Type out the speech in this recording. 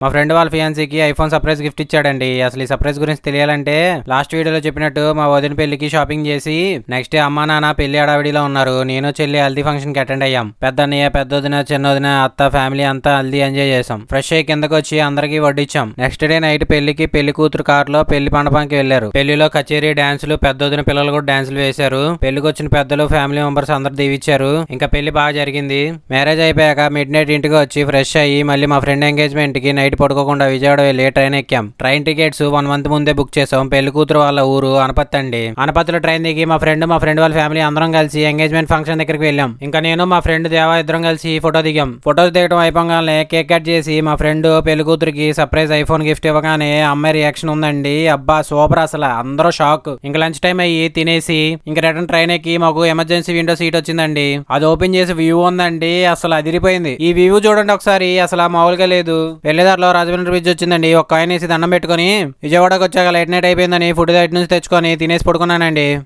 మా ఫ్రెండ్ వాళ్ళ ఫియాన్సీకి iPhone surprise gift ఇచ్చాడండి. అసలు ఈ సర్ప్రైజ్ గురించి తెలియాలంటే లాస్ట్ వీడియోలో చెప్పినట్టు మా వదిన పెళ్లికి షాపింగ్ చేసి నెక్స్ట్ డే అమ్మా నాన్న పెళ్లి అడావిడిలో ఉన్నారు. నేను చెల్లి హల్దీ ఫంక్షన్ కి అటెండ్ అయ్యాం. పెద్దన్నయ్య, పెద్దొదిన, చిన్నొదిన, అత్త ఫ్యామిలీ అంతా హల్దీ ఎంజాయ్ చేసాం. ఫ్రెష్ అయ్యి కిందకు వచ్చి అందరికి వడ్డిచ్చాం. నెక్స్ట్ డే నైట్ పెళ్లికి పెళ్లి కూతురు కారులో పెళ్లి మండపానికి వెళ్లారు. పెళ్లిలో కచేరీ డాన్సులు, పెద్దొదిన పిల్లలు కూడా డాన్సులు వేశారు. పెళ్లికి వచ్చిన పెద్దలు, ఫ్యామిలీ మెంబర్స్ అందరు దీవిచ్చారు. ఇంకా పెళ్లి బాగా జరిగింది. మ్యారేజ్ అయిపోయాక మిడ్ నైట్ ఇంటికి వచ్చి ఫ్రెష్ అయ్యి మళ్ళీ మా ఫ్రెండ్ ఎంగేజ్మెంట్ కి నైట్ పడుకోకుండా విజయవాడ వెళ్ళి ట్రైన్ ఎక్కాం. ట్రైన్ టికెట్స్ 1 month ముందే బుక్ చేసాం. పెళ్లి కూతురు వాళ్ళ ఊరు అనపత్తి అండి. అనపత్తిలో ట్రైన్ దిగి మా ఫ్రెండ్ వాళ్ళ ఫ్యామిలీ అందరం కలిసి ఎంగేజ్మెంట్ ఫంక్షన్ దగ్గరికి వెళ్ళాం. ఇంకా నేను మా ఫ్రెండ్ దేవా ఇద్దరం కలిసి ఫోటో దిగాం. ఫోటోస్ దిగడం అయిపోగానే కేక్ కట్ చేసి మా ఫ్రెండ్ పెళ్లి కూతురికి సర్ప్రైజ్ ఐఫోన్ గిఫ్ట్ ఇవ్వగానే అమ్మాయి రియాక్షన్ ఉందండి. అబ్బా సూపర్, అసలు అందరూ షాక్. ఇంకా లంచ్ టైం అయ్యి తినేసి ఇంకా రిటర్న్ ట్రైన్ ఎక్కి మాకు ఎమర్జెన్సీ విండో సీట్ వచ్చిందండి. అది ఓపెన్ చేసి వ్యూ ఉందండి, అసలు అదిరిపోయింది. ఈ వ్యూ చూడండి ఒకసారి, అసలు మామూలుగా లేదు. వెళ్ళేదారిలో రాజమండ్రి బ్రిడ్జ్ వచ్చిందండి. ఒక కాయిన్ వేసి దండం పెట్టుకుని విజయవాడకు వచ్చాక లైట్ నైట్ అయిపోయిందని ఫుడ్ దగ్గర నుంచి తెచ్చుకొని తినేసి పడుకున్నానండి.